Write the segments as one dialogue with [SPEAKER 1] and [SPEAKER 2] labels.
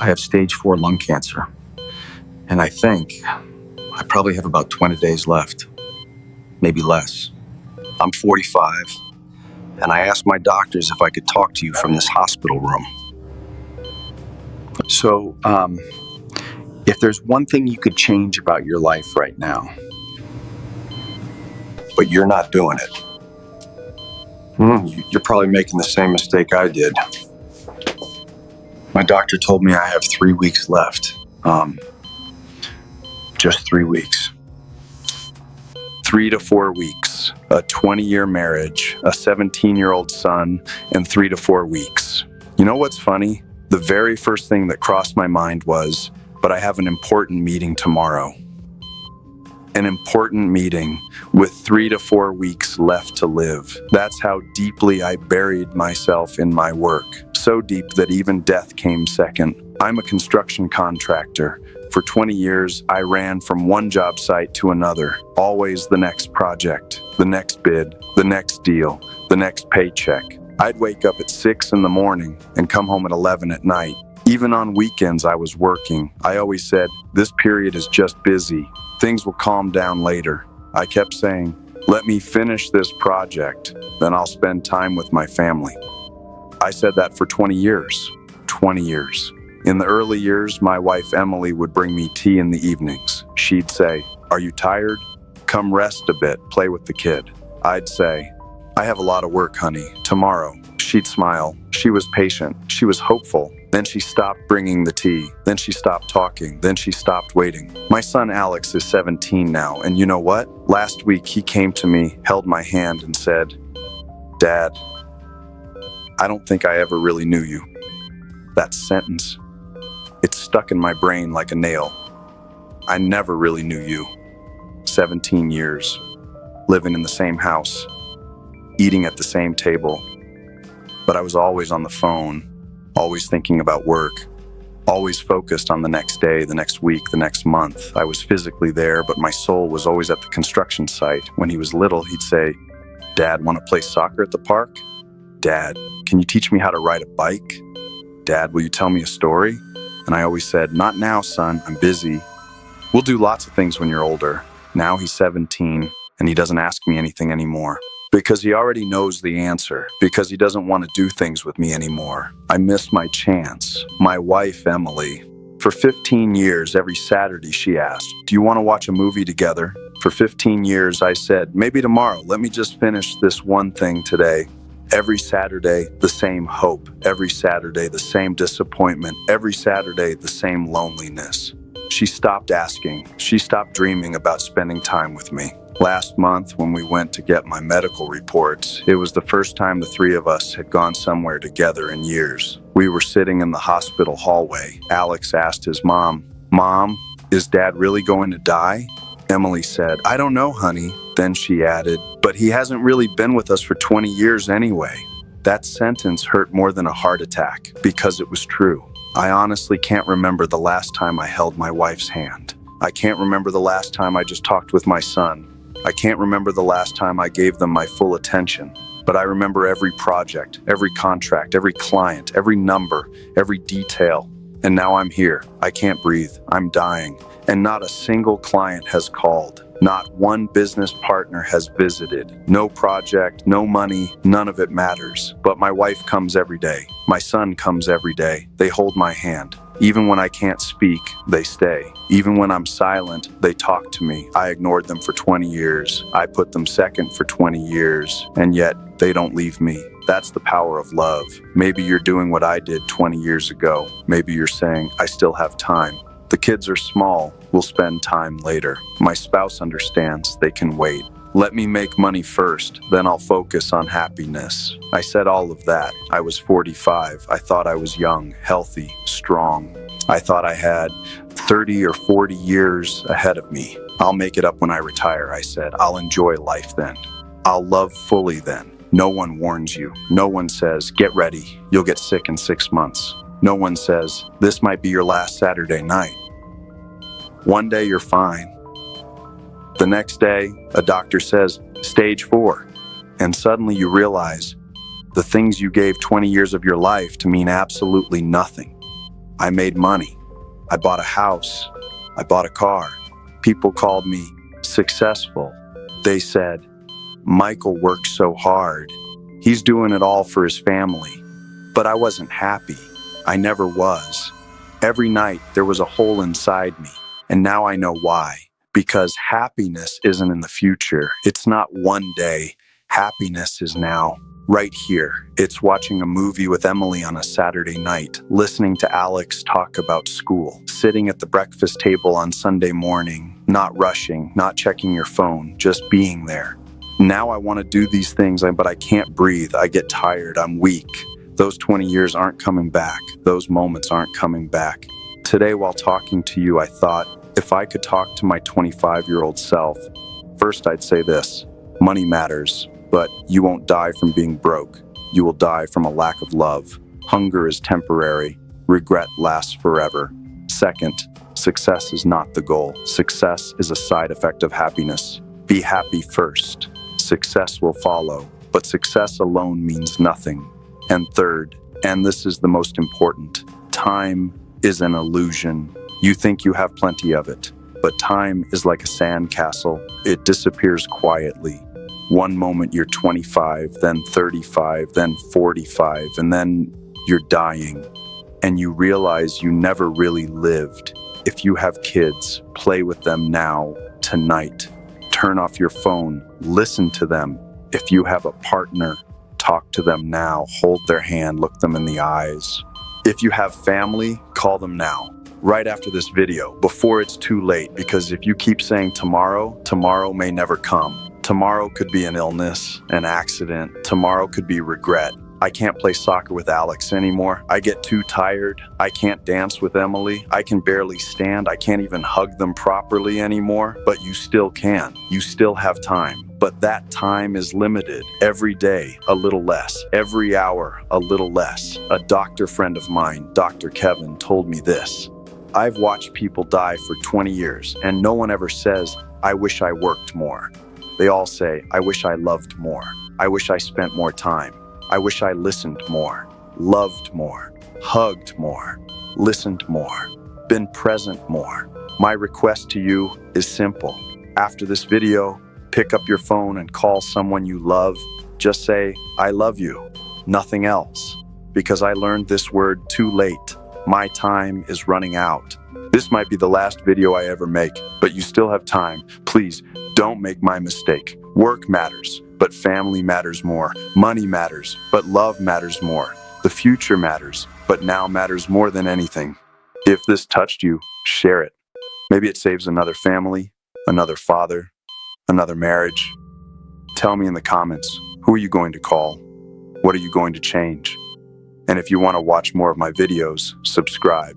[SPEAKER 1] I have stage 4 lung cancer. And I think I probably have about 20 days left, maybe less. I'm 45, and I asked my doctors if I could talk to you from this hospital room. So, if there's one thing you could change about your life right now, but you're not doing it, you're probably making the same mistake I did. My doctor told me I have 3 weeks left. Just 3 weeks. 3 to 4 weeks, a 20-year marriage, a 17-year-old son, and 3 to 4 weeks. You know what's funny? The very first thing that crossed my mind was, but I have an important meeting tomorrow. An important meeting with 3 to 4 weeks left to live. That's how deeply I buried myself in my work. So deep that even death came second. I'm a construction contractor. For 20 years, I ran from one job site to another. Always the next project, the next bid, the next deal, the next paycheck. I'd wake up at 6 in the morning and come home at 11 at night. Even on weekends, I was working. I always said, this period is just busy. Things will calm down later. I kept saying, let me finish this project, then I'll spend time with my family. I said that for 20 years. 20 years. In the early years, my wife Emily would bring me tea in the evenings. She'd say, are you tired? Come rest a bit, play with the kid. I'd say, I have a lot of work, honey. Tomorrow. She'd smile. She was patient. She was hopeful. Then she stopped bringing the tea. Then she stopped talking. Then she stopped waiting. My son Alex is 17 now, and you know what? Last week he came to me, held my hand, and said, Dad, I don't think I ever really knew you. That sentence, it's stuck in my brain like a nail. I never really knew you. 17 years, living in the same house, eating at the same table. But I was always on the phone, always thinking about work, always focused on the next day, the next week, the next month. I was physically there, but my soul was always at the construction site. When he was little, he'd say, Dad, want to play soccer at the park? Dad, can you teach me how to ride a bike? Dad, will you tell me a story? And I always said, not now, son, I'm busy. We'll do lots of things when you're older. Now he's 17, and he doesn't ask me anything anymore. Because he already knows the answer. Because he doesn't want to do things with me anymore. I missed my chance. My wife, Emily. For 15 years, every Saturday she asked, do you want to watch a movie together? For 15 years, I said, maybe tomorrow. Let me just finish this one thing today. Every Saturday, the same hope. Every Saturday, the same disappointment. Every Saturday, the same loneliness. She stopped asking. She stopped dreaming about spending time with me. Last month, when we went to get my medical reports, it was the first time the three of us had gone somewhere together in years. We were sitting in the hospital hallway. Alex asked his mom, Mom, is Dad really going to die? Emily said, I don't know, honey. Then she added, but he hasn't really been with us for 20 years anyway. That sentence hurt more than a heart attack because it was true. I honestly can't remember the last time I held my wife's hand. I can't remember the last time I just talked with my son. I can't remember the last time I gave them my full attention. But I remember every project, every contract, every client, every number, every detail. And now I'm here. I can't breathe. I'm dying. And not a single client has called. Not one business partner has visited. No project, no money, none of it matters. But my wife comes every day. My son comes every day. They hold my hand. Even when I can't speak, they stay. Even when I'm silent, they talk to me. I ignored them for 20 years. I put them second for 20 years. And yet, they don't leave me. That's the power of love. Maybe you're doing what I did 20 years ago. Maybe you're saying, I still have time. The kids are small. We'll spend time later. My spouse understands they can wait. Let me make money first, then I'll focus on happiness. I said all of that. I was 45. I thought I was young, healthy, strong. I thought I had 30 or 40 years ahead of me. I'll make it up when I retire, I said. I'll enjoy life then. I'll love fully then. No one warns you. No one says, get ready, you'll get sick in 6 months. No one says, this might be your last Saturday night. One day you're fine. The next day, a doctor says, stage 4. And suddenly you realize the things you gave 20 years of your life to mean absolutely nothing. I made money. I bought a house. I bought a car. People called me successful. They said, Michael works so hard. He's doing it all for his family. But I wasn't happy. I never was. Every night there was a hole inside me, and now I know why. Because happiness isn't in the future. It's not one day. Happiness is now, right here. It's watching a movie with Emily on a Saturday night, listening to Alex talk about school, sitting at the breakfast table on Sunday morning, not rushing, not checking your phone, just being there. Now I want to do these things, but I can't breathe. I get tired. I'm weak. Those 20 years aren't coming back. Those moments aren't coming back. Today, while talking to you, I thought, if I could talk to my 25-year-old self, first I'd say this: money matters, but you won't die from being broke. You will die from a lack of love. Hunger is temporary. Regret lasts forever. Second, success is not the goal. Success is a side effect of happiness. Be happy first. Success will follow, but success alone means nothing. And third, and this is the most important, time is an illusion. You think you have plenty of it, but time is like a sandcastle. It disappears quietly. One moment you're 25, then 35, then 45, and then you're dying. And you realize you never really lived. If you have kids, play with them now, tonight. Turn off your phone, listen to them. If you have a partner, talk to them now, hold their hand, look them in the eyes. If you have family, call them now, right after this video, before it's too late, because if you keep saying tomorrow, tomorrow may never come. Tomorrow could be an illness, an accident. Tomorrow could be regret. I can't play soccer with Alex anymore. I get too tired. I can't dance with Emily. I can barely stand. I can't even hug them properly anymore. But you still can. You still have time. But that time is limited. Every day, a little less. Every hour, a little less. A doctor friend of mine, Dr. Kevin, told me this: I've watched people die for 20 years, and no one ever says, I wish I worked more. They all say, I wish I loved more. I wish I spent more time. I wish I listened more, loved more, hugged more, listened more, been present more. My request to you is simple. After this video, pick up your phone and call someone you love. Just say, I love you, nothing else. Because I learned this word too late. My time is running out. This might be the last video I ever make, but you still have time. Please, don't make my mistake. Work matters, but family matters more. Money matters, but love matters more. The future matters, but now matters more than anything. If this touched you, share it. Maybe it saves another family, another father, another marriage. Tell me in the comments, who are you going to call? What are you going to change? And if you want to watch more of my videos, subscribe.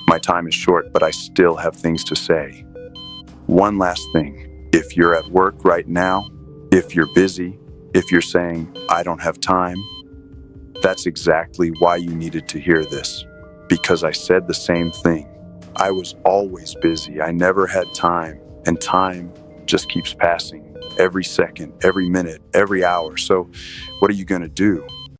[SPEAKER 1] My time is short, but I still have things to say. One last thing. If you're at work right now, if you're busy, if you're saying, I don't have time, that's exactly why you needed to hear this. Because I said the same thing. I was always busy. I never had time. And time just keeps passing. Every second, every minute, every hour. So what are you going to do?